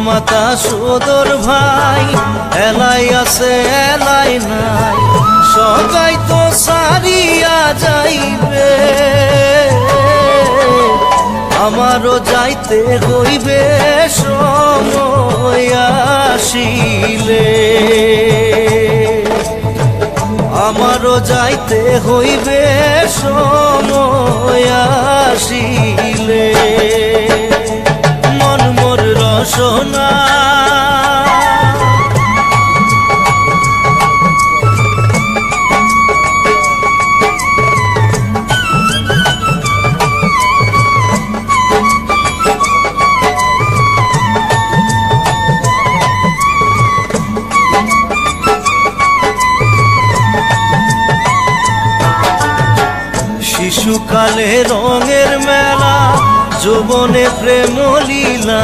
মাতা সুদর ভাই, এলাই আছে এলাই নাই, সবাই তো সারিয়া যাইবে, আমারও যাইতে হইবে সময় আসিলে, আমারও যাইতে হইবে সময় আসিলে। মন মোর রসনা শিশুকালে রঙের মেলা, যৌবনে প্রেম লীলা।